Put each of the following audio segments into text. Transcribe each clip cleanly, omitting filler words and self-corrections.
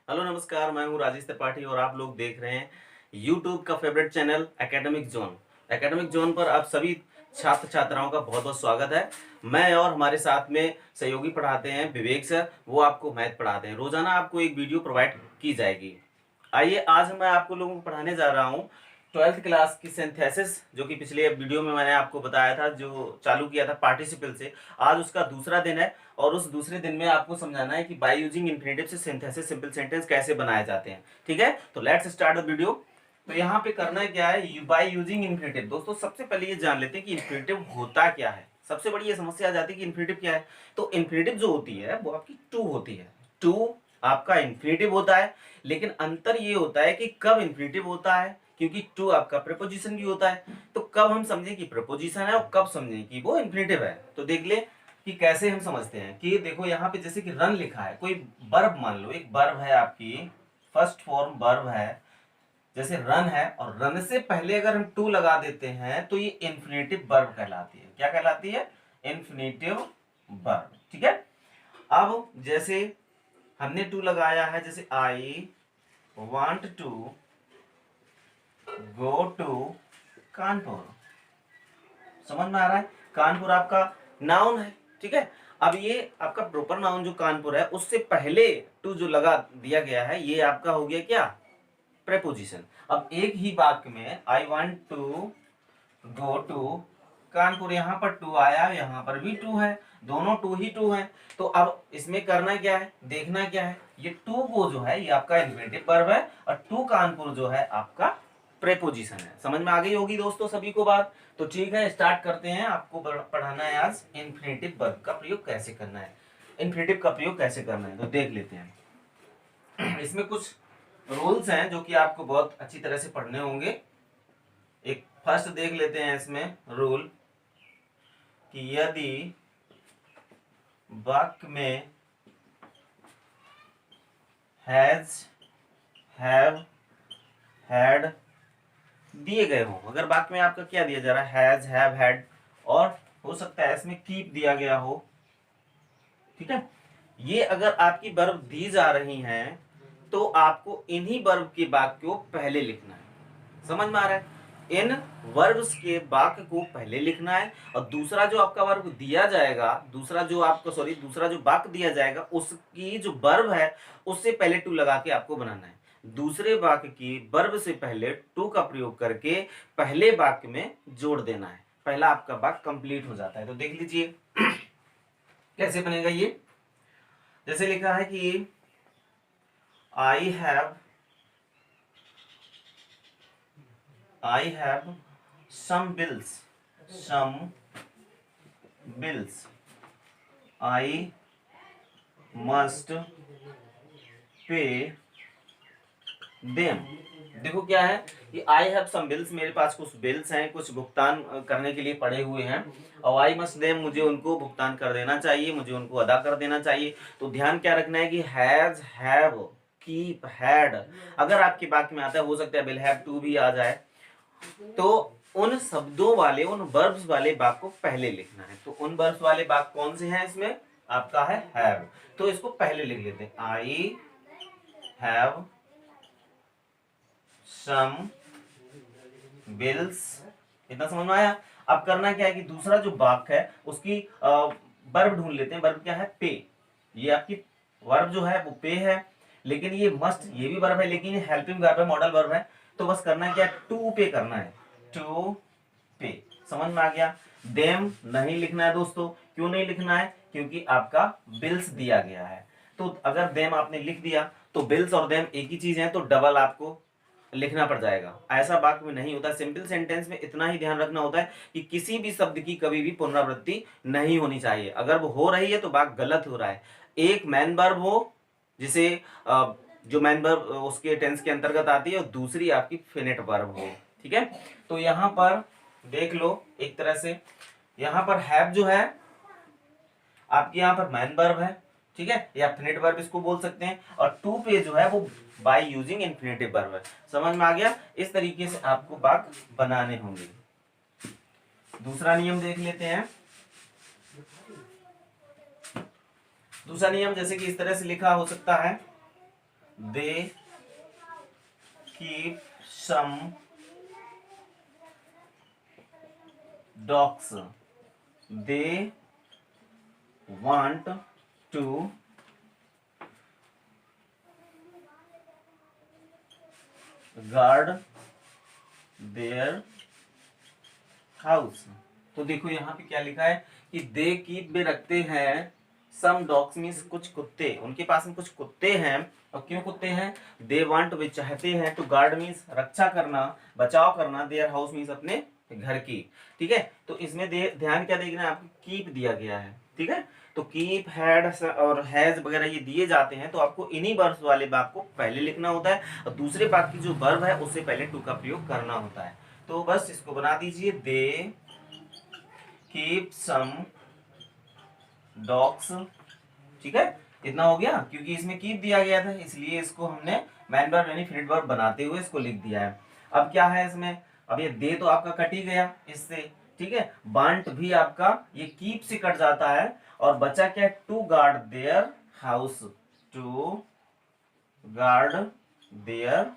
Hello नमस्कार, मैं हूँ राजेश त्रिपाठी और आप लोग देख रहे हैं यूट्यूब का favourite channel academic zone. Academic zone पर आप सभी छात्र छात्राओं का बहुत बहुत स्वागत है। मैं और हमारे साथ में सहयोगी पढ़ाते हैं विवेक सर, वो आपको मैथ पढ़ाते हैं। रोजाना आपको एक वीडियो प्रोवाइड की जाएगी। आइए आज मैं आपको लोगों को पढ़ाने जा रहा हूँ 12th क्लास की सिंथेसिस, जो कि पिछले वीडियो में मैंने आपको बताया था, जो चालू किया था पार्टिसिपल से। आज उसका दूसरा दिन है और उस दूसरे दिन में आपको समझाना है कि बाय यूजिंग इंफिनिटिव से सिंथेसिस सिंपल सेंटेंस कैसे बनाए जाते हैं। ठीक है, तो लेट्स स्टार्ट द वीडियो। तो यहाँ पे करना क्या है, बाय यूजिंग इंफिनिटिव। दोस्तों सबसे पहले ये जान लेते हैं कि इंफिनिटिव होता क्या है। सबसे बड़ी ये समस्या आ जाती है कि इंफिनिटिव क्या है। तो इंफिनिटिव जो होती है वो आपकी टू होती है। टू आपका इंफिनिटिव होता है, लेकिन अंतर ये होता है कि कब इंफिनिटिव होता है, क्योंकि टू आपका प्रीपोजिशन भी होता है। तो कब हम समझें कि प्रीपोजिशन है और कब समझें कि वो इंफिनिटिव है, तो देख ले कि कैसे हम समझते हैं। कि देखो यहाँ पे जैसे कि रन लिखा है, कोई वर्ब मान लो, एक वर्ब है आपकी, फर्स्ट फॉर्म वर्ब है, जैसे रन है, और रन से पहले अगर हम टू लगा देते हैं तो ये इंफिनिटिव वर्ब कहलाती है। क्या कहलाती है? Infinitive verb. ठीक है, अब जैसे हमने टू लगाया है, जैसे I want to go to Kanpur. समझ में आ रहा है? कानपुर आपका नाउन है। ठीक है, अब ये आपका प्रॉपर नाउन जो कानपुर है, उससे पहले टू जो लगा दिया गया है, ये आपका हो गया क्या? प्रेपोजिशन। अब एक ही वाक्य में I want to go to Kanpur, यहाँ पर टू आया, यहाँ पर भी टू है, दोनों टू ही टू है। तो अब इसमें करना क्या है, देखना क्या है, ये टू को जो है ये आपका इंफिनिटिव वर्ब है, और टू कानपुर जो है आपका प्रेपोजिशन है। समझ में आ गई होगी दोस्तों सभी को बात। तो ठीक है, स्टार्ट करते हैं। आपको पढ़ाना है आज इंफिनिटिव वर्ब का प्रयोग कैसे करना है। इंफिनिटिव का प्रयोग कैसे करना है तो देख लेते हैं। इसमें कुछ रूल्स हैं जो कि आपको बहुत अच्छी तरह से पढ़ने होंगे। एक फर्स्ट देख लेते हैं इसमें रूल, कि यदि वाक्य में हैज, हैव, हैड दिए गए हों। अगर वाक्य में आपका क्या दिया जा रहा है, हैज, हैव, हैड, और हो सकता है इसमें कीप दिया गया हो। ठीक है, ये अगर आपकी वर्ब दी जा रही हैं तो आपको इन्हीं वर्ब के वाक्य को पहले लिखना है। समझ में आ रहा है? इन वर्ब्स के वाक्य को पहले लिखना है, और दूसरा जो आपका वर्ब दिया जाएगा, दूसरा जो वाक्य दिया जाएगा, उसकी जो वर्ब है उससे पहले टू लगा के आपको बनाना है। दूसरे वाक्य की वर्ब से पहले टू का प्रयोग करके पहले वाक्य में जोड़ देना है। पहला आपका वाक्य कंप्लीट हो जाता है। तो देख लीजिए कैसे बनेगा ये। जैसे लिखा है कि I have some bills I must pay them। देखो क्या है कि आई हैव सम बिल्स, मेरे पास कुछ बिल्स हैं, कुछ भुगतान करने के लिए पड़े हुए हैं, और आई मस्ट देम, मुझे उनको भुगतान कर देना चाहिए, मुझे उनको अदा कर देना चाहिए। तो ध्यान क्या रखना है कि हैज, हैव, कीप, हैड अगर आपके वाक्य में आता है, हो सकता है विल हैव टू भी आ जाए, तो उन शब्दों वाले, उन वर्ब्स वाले वाक्य को पहले लिखना है। तो उन वर्ब्स वाले वाक्य कौन से हैं इसमें? आपका है हैव, तो इसको पहले लिख लेते हैं, आई हैव सम बिल्स। इतना समझ में आया? अब करना क्या है कि दूसरा जो वाक्य है उसकी वर्ब ढूंढ लेते हैं। वर्ब क्या है? पे। ये आपकी वर्ब जो है वो पे है, लेकिन ये मस्ट, ये भी वर्ब है, लेकिन ये हेल्पिंग वर्ब है, मॉडल वर्ब है। तो बस करना क्या है, टू पे करना है, टू पे। समझ में आ गया? देम नहीं लिखना है दोस्तों। क्यों नहीं लिखना है? क्योंकि आपका बिल्स दिया गया है। तो अगर देम आपने लिख दिया तो बिल्स और देम एक ही चीज है, तो डबल आपको लिखना पड़ जाएगा। ऐसा वाक्य में नहीं होता। सिंपल सेंटेंस में इतना ही ध्यान रखना होता है कि किसी भी शब्द की कभी भी पुनरावृत्ति नहीं होनी चाहिए। अगर वो हो रही है तो वाक्य गलत हो रहा है। एक मैन वर्ब हो, जिसे जो मैन वर्ब उसके टेंस के अंतर्गत आती है, और दूसरी आपकी फिनिट वर्ब हो। ठीक है, तो यहां पर देख लो एक तरह से, यहां पर हैव जो है आपके यहाँ पर मैन वर्ब है, ठीक है, या फिनिट वर्ब इसको बोल सकते हैं, और टू पे जो है वो बाय यूजिंग इन्फिनेटिव वर्ब है। समझ में आ गया? इस तरीके से आपको वाक्य बनाने होंगे। दूसरा नियम देख लेते हैं। दूसरा नियम जैसे कि इस तरह से लिखा हो सकता है, they keep some dogs, they want to guard their house. तो देखो यहाँ पे क्या लिखा है कि दे कीप में रखते हैं सम डॉग्स, मीन्स कुछ कुत्ते, उनके पास में कुछ कुत्ते हैं। और क्यों कुत्ते हैं? दे वांट, वे चाहते हैं, टू गार्ड मीन्स रक्षा करना, बचाव करना, देयर हाउस मीन्स अपने घर की। ठीक है, तो इसमें ध्यान क्या देखना है आपको, कीप दिया गया है। ठीक है, तो कीप, हैड और हैज वगैरह ये दिए जाते हैं, तो आपको इन्हीं वर्ब्स वाले भाग को पहले लिखना होता है और दूसरे भाग की जो वर्ब है उससे पहले टू का प्रयोग करना होता है। तो बस इसको बना दीजिए, दे कीप सम डॉग्स। ठीक है, इतना हो गया, क्योंकि इसमें कीप दिया गया था इसलिए इसको हमने मैन वर्ब यानी फिनिट वर्ब बनाते हुए इसको लिख दिया है। अब क्या है इसमें, अब ये दे तो आपका कट ही गया इससे। ठीक है, वांट भी आपका ये कीप से कट जाता है और बचा क्या, to guard their house, to guard their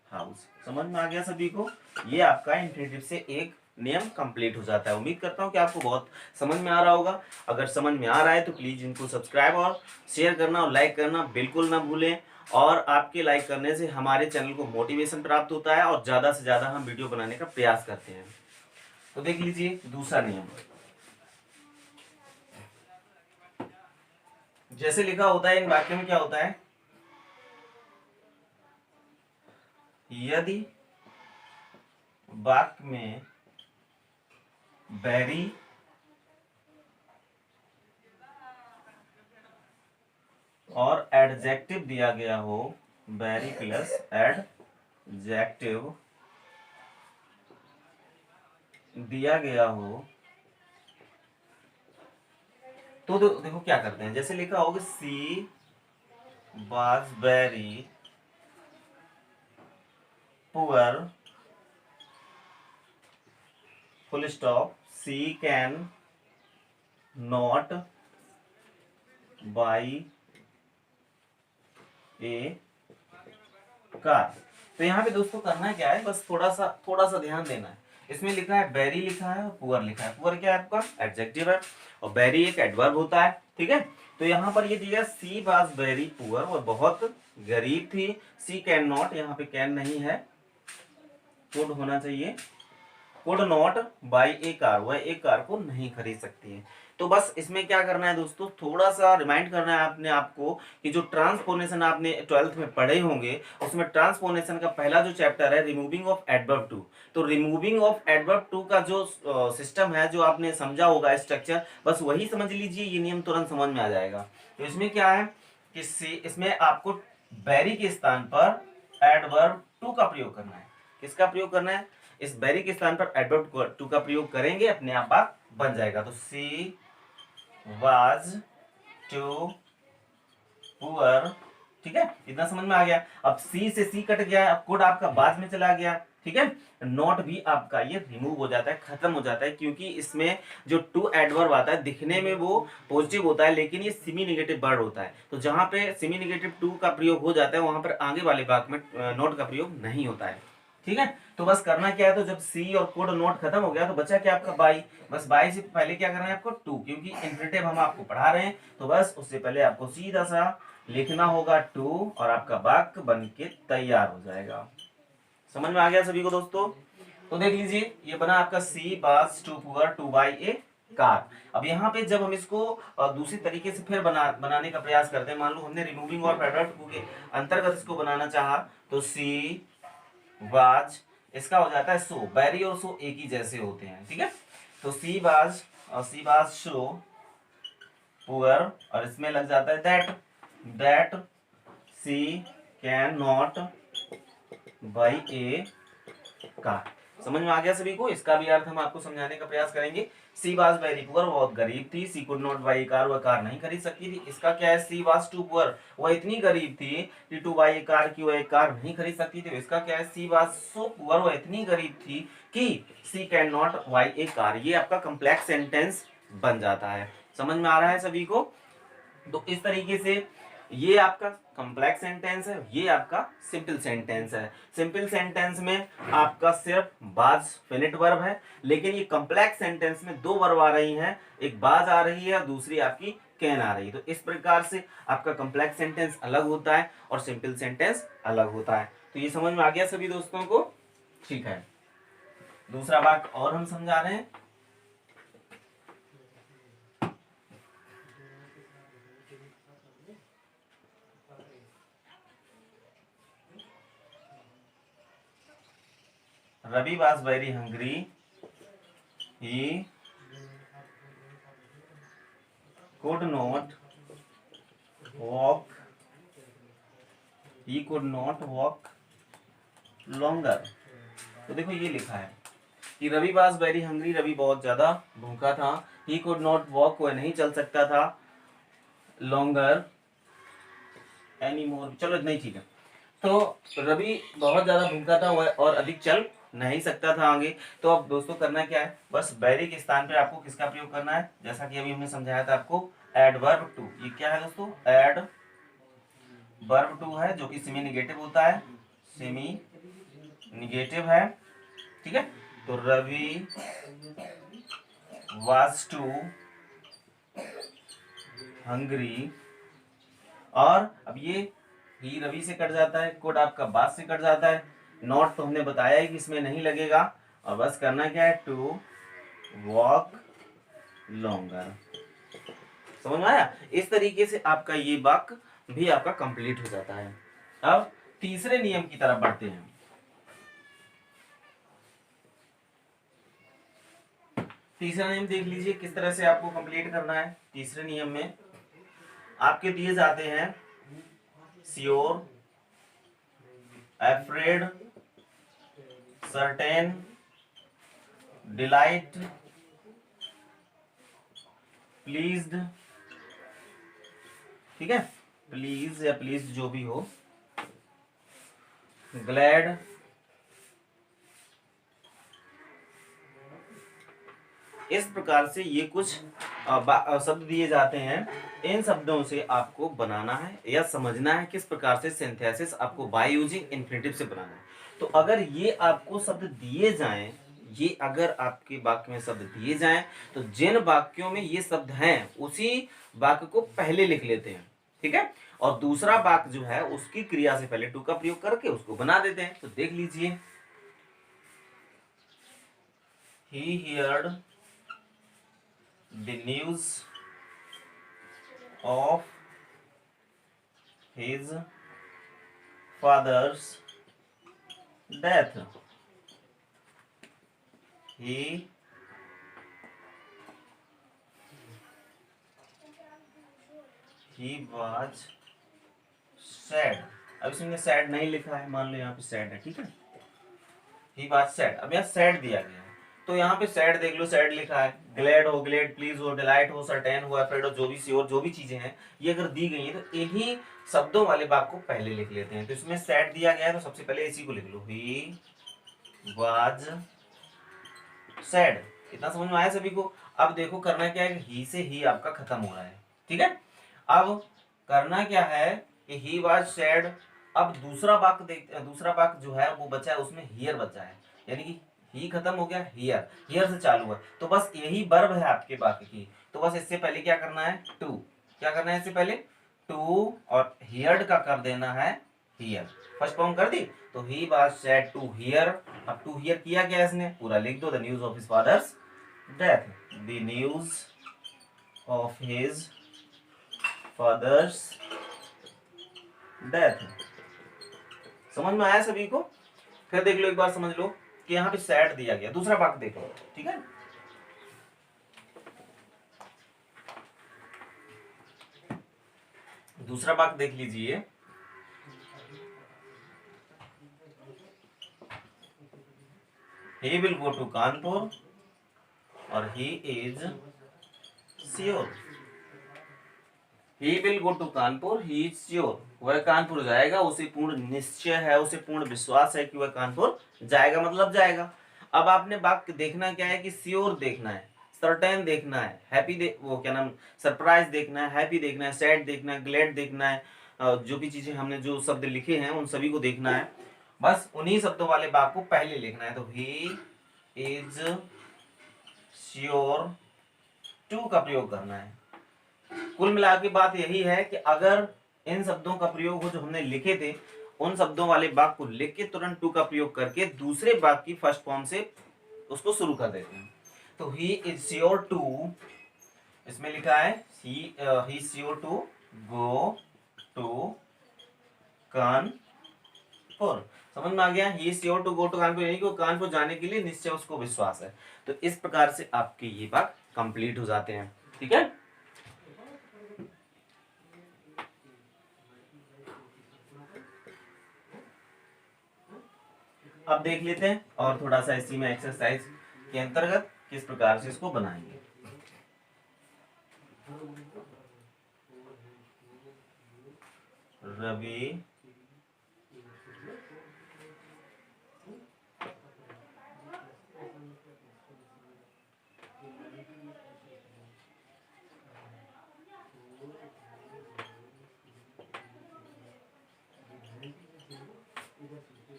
house. समझ में आ गया सभी को? ये आपका इंफिनिटिव से एक नियम कंप्लीट हो जाता है। उम्मीद करता हूँ कि आपको बहुत समझ में आ रहा होगा। अगर समझ में आ रहा है तो प्लीज इनको सब्सक्राइब और शेयर करना और लाइक करना बिल्कुल ना भूलें। और आपके लाइक करने से हमारे चैनल को मोटिवेशन प्राप्त होता है और ज्यादा से ज्यादा हम वीडियो बनाने का प्रयास करते हैं। तो देख लीजिए दूसरा नियम, जैसे लिखा होता है इन वाक्य में क्या होता है, यदि वाक्य में वेरी और एडजेक्टिव दिया गया हो, वेरी प्लस एडजेक्टिव दिया गया हो, तो देखो क्या करते हैं, जैसे लिखा होगा she was very poor, full stop, she can not buy a car. तो यहाँ पे दोस्तों करना क्या है, बस थोड़ा सा ध्यान देना है। इसमें लिखा है वेरी लिखा है और पुअर लिखा है। पुअर क्या है आपका एडजेक्टिव है और वेरी एक एडवर्ब होता है। ठीक है, तो यहाँ पर ये दिया सी वाज वेरी पुअर, वो बहुत गरीब थी। सी कैन नॉट, यहाँ पे कैन नहीं है, कुड होना चाहिए, could not buy a car, वह एक कार को नहीं खरीद सकती है। तो बस इसमें क्या करना है दोस्तों, थोड़ा सा रिमाइंड करना है आपने आपको कि जो ट्रांसपोनेशन आपने 12th में पढ़े होंगे उसमें ट्रांसपोनेशन का पहला जो चैप्टर है रिमूविंग ऑफ एडवर्ब टू। तो रिमूविंग ऑफ एडवर्ब टू का जो सिस्टम है, जो आपने समझा होगा स्ट्रक्चर, बस वही समझ लीजिए, ये नियम तुरंत समझ में आ जाएगा। तो इसमें क्या है कि इसमें आपको वेरी के स्थान पर एडवर्ब टू का प्रयोग करना है। किसका प्रयोग करना है, इस वेरी के स्थान पर एडवर्ब टू का प्रयोग करेंगे, अपने आप बात बन जाएगा। तो सी वाज टू पुअर। ठीक है, इतना समझ में आ गया। अब सी से सी कट गया, अब कोड आपका बाद में चला गया। ठीक है, नॉट भी आपका ये रिमूव हो जाता है, खत्म हो जाता है, क्योंकि इसमें जो टू एडवर्ब आता है दिखने में वो पॉजिटिव होता है लेकिन ये सेमी नेगेटिव वर्ड होता है। तो जहां पे सेमी नेगेटिव टू का प्रयोग हो जाता है वहां पर आगे वाले भाग में नॉट का प्रयोग नहीं होता है। ठीक है, तो बस करना क्या है, तो जब सी और कोड नोट खत्म हो गया तो बचा क्या आपका बाई। बस बाई से पहले क्या करना है आपको टू, क्योंकि इंफिनिटिव हम आपको पढ़ा रहे हैं, तो बस उससे पहले आपको सीधा सा लिखना होगा टू और आपका वाक्य बन के तैयार हो जाएगा। समझ में आ गया सभी को दोस्तों? तो देख लीजिए ये बना आपका she was too poor to buy a car. अब यहाँ पे जब हम इसको दूसरी तरीके से फिर बनाने का प्रयास करते हैं, मान लो हमने रिमूविंग और एडवर्ब टू के अंतर्गत इसको बनाना चाहा, तो सी वाज, इसका हो जाता है सो, वेरी और सो एक ही जैसे होते हैं। ठीक है, तो सी वाज सो पुअर, और इसमें लग जाता है that she can not buy a car. समझ में आ गया सभी को? इसका भी अर्थ हम आपको समझाने का प्रयास करेंगे। सी वाज वेरी पुअर, बहुत गरीब थी। सी कुड नॉट बाई कार, वह कार नहीं खरीद सकती थी। इसका क्या है, सी वाज टू पुअर, वह इतनी गरीब थी कि टू बाई ए कार, की वह एक कार नहीं खरीद सकती थी। इसका क्या है, सी वाज सो पुअर, वह इतनी गरीब थी कि she can not buy a car. ये आपका कॉम्प्लेक्स सेंटेंस बन जाता है। समझ में आ रहा है सभी को? तो इस तरीके से ये आपका कॉम्प्लेक्स सेंटेंस है, ये आपका सिंपल सेंटेंस है। सिंपल सेंटेंस में आपका सिर्फ बाज फिनिट वर्ब है, लेकिन ये कॉम्प्लेक्स सेंटेंस में दो वर्ब आ रही हैं, एक बाज आ रही है और दूसरी आपकी कैन आ रही है। तो इस प्रकार से आपका कॉम्प्लेक्स सेंटेंस अलग होता है और सिंपल सेंटेंस अलग होता है। तो ये समझ में आ गया सभी दोस्तों को? ठीक है, दूसरा वाक्य और हम समझा रहे हैं। Ravi was very hungry. He could not walk. He could not walk longer. तो देखो ये लिखा है कि Ravi was very hungry, Ravi बहुत ज्यादा भूखा था। He could not walk, वह नहीं चल सकता था। longer anymore, चलो इतना ही ठीक है। तो रवि बहुत ज्यादा भूखा था वह और अधिक चल नहीं सकता था आगे। तो अब दोस्तों करना क्या है, बस वेरी के स्थान पे आपको किसका प्रयोग करना है, जैसा कि अभी हमने समझाया था आपको, एडवर्ब टू। ये क्या है दोस्तों, एडवर्ब टू है, जो कि सेमी निगेटिव होता है, सेमी निगेटिव है, ठीक है। तो रवि वाज टू हंग्री, और अब ये ही रवि से कट जाता है, कोड आपका बात से कट जाता है, नॉट तो हमने बताया है कि इसमें नहीं लगेगा, और बस करना क्या है, टू वॉक लॉन्गर। समझ में आया? इस तरीके से आपका ये वाक्य भी आपका कंप्लीट हो जाता है। अब तीसरे नियम की तरफ बढ़ते हैं। तीसरा नियम देख लीजिए किस तरह से आपको कंप्लीट करना है। तीसरे नियम में आपके दिए जाते हैं sure, afraid, certain, delight, pleased, ठीक है, प्लीज या प्लीज जो भी हो, ग्लैड, इस प्रकार से ये कुछ शब्द दिए जाते हैं। इन शब्दों से आपको बनाना है या समझना है किस प्रकार से सिंथेसिस आपको बाय यूजिंग इन्फिनेटिव से बनाना है। तो अगर ये आपको शब्द दिए जाएं, ये अगर आपके वाक्य में शब्द दिए जाएं, तो जिन वाक्यों में ये शब्द हैं उसी वाक्य को पहले लिख लेते हैं, ठीक है, और दूसरा वाक्य जो है उसकी क्रिया से पहले टू का प्रयोग करके उसको बना देते हैं। तो देख लीजिए, he heard the news of his father's death. He was sad. अब इसमें सैड नहीं लिखा है, मान लो यहाँ पे सैड है, ठीक है, ही was sad। अब यहाँ सैड दिया गया है, तो यहाँ पे सैड देख लो, सैड लिखा है, ग्लैड हो, ग्लैड, प्लीज हो, डिलाइट हो, सर्टेन हो, अफ्रेड हो, जो भी श्योर, जो भी चीजें हैं ये अगर दी गई है तो इन्हीं शब्दों वाले वाक्य को पहले लिख लेते हैं। तो इसमें सैड दिया गया है तो सबसे पहले इसी को लिख लो, ही वाज सैड। इतना समझ में आया सभी को? अब देखो करना क्या है, ही से ही आपका खत्म हो रहा है, ठीक है। अब करना क्या है कि ही वाज सैड। अब दूसरा वाक्य देख, दूसरा वाक्य जो है वो बचा है, उसमें हियर बचा है, यानी कि ही खत्म हो गया, हियर, हियर से चालू है, तो बस यही वर्ब है आपके वाक्य की। तो बस इससे पहले क्या करना है, टू, क्या करना है इससे पहले, टू, और हियर्ड का कर देना है हियर, फर्स्ट फॉर्म कर दी। तो he was sad to hear. अब टू हियर किया क्या इसने, पूरा लिख दो, the news of his father's death, the news of his father's death. समझ में आया सभी को? फिर देख लो एक बार, समझ लो कि यहाँ पे सैड दिया गया, दूसरा वाक्य देखो, ठीक है। दूसरा वाक्य देख लीजिए, he will go to Kanpur और he is sure। he will go to Kanpur, he is sure, वह कानपुर जाएगा, उसे पूर्ण निश्चय है, उसे पूर्ण विश्वास है कि वह कानपुर जाएगा, मतलब जाएगा। अब आपने वाक्य देखना क्या है कि श्योर देखना है, सर्टेन देखना है, हैप्पी वो क्या नाम, सरप्राइज देखना है, हैप्पी देखना है, सैड देखना है, ग्लैड देखना है, जो भी चीजें हमने जो शब्द लिखे हैं उन सभी को देखना है। बस उन्हीं शब्दों वाले भाग को पहले लिखना है। तो ही इज श्योर टू का प्रयोग करना है। कुल मिला के बात यही है कि अगर इन शब्दों का प्रयोग हो जो हमने लिखे थे, उन शब्दों वाले वाक्य को लिख के तुरंत टू का प्रयोग करके दूसरे वाक्य की फर्स्ट फॉर्म से उसको शुरू कर देते हैं। तो ही इज श्योर टू, इसमें लिखा है he is sure to go to Kanpur. समझ में आ गया? He is sure to go to Kanpur, यानी कि वो कानपुर जाने के लिए निश्चय उसको विश्वास है। तो इस प्रकार से आपके ये वाक्य कंप्लीट हो जाते हैं। ठीक है। अब देख लेते हैं और थोड़ा सा इसी में एक्सरसाइज के अंतर्गत किस प्रकार से इसको बनाएंगे। Ravi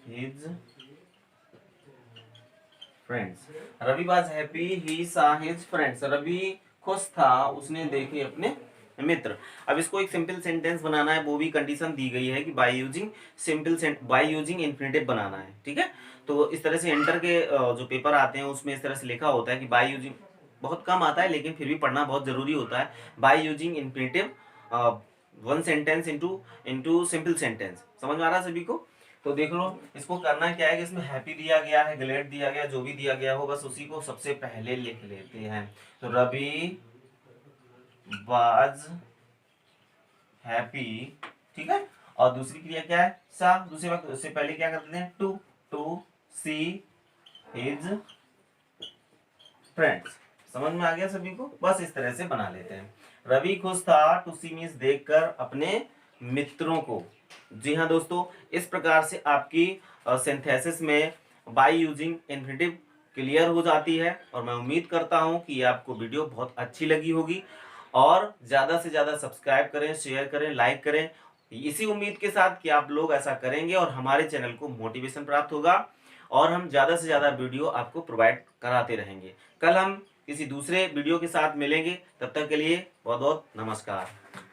his friends, Ravi was happy he saw his friends, Ravi खुश था उसने देखे अपने मित्र। अब इसको एक सिंपल सेंटेंस बनाना है, वो भी कंडीशन दी गई है कि बाय यूजिंग इन्फिनेटिव बनाना है। ठीक है। तो इस तरह से इंटर के जो पेपर आते हैं उसमें इस तरह से लिखा होता है कि बाय यूजिंग, बहुत कम आता है लेकिन फिर भी पढ़ना बहुत जरूरी होता है। By using infinitive one sentence into simple sentence. समझ में आ रहा है सभी को? तो देख लो इसको करना क्या है कि इसमें हैप्पी दिया गया है, ग्लैड दिया गया, जो भी दिया गया हो बस उसी को सबसे पहले लिख लेते हैं। तो रवि वाज हैप्पी, ठीक है। और दूसरी क्रिया क्या है? सा, दूसरे वक्त उससे पहले क्या करते हैं? To see his friends. समझ में आ गया सभी को? बस इस तरह से बना लेते हैं। रवि खुश था, टू सी मीन्स देखकर अपने मित्रों को। जी हाँ दोस्तों, इस प्रकार से आपकी सिंथेसिस में बाय यूजिंग इन्फिनेटिव क्लियर हो जाती है। और मैं उम्मीद करता हूं कि आपको वीडियो बहुत अच्छी लगी होगी। और ज़्यादा से ज़्यादा सब्सक्राइब करें, शेयर करें, लाइक करें, इसी उम्मीद के साथ कि आप लोग ऐसा करेंगे और हमारे चैनल को मोटिवेशन प्राप्त होगा और हम ज़्यादा से ज़्यादा वीडियो आपको प्रोवाइड कराते रहेंगे। कल हम किसी दूसरे वीडियो के साथ मिलेंगे, तब तक के लिए बहुत बहुत नमस्कार।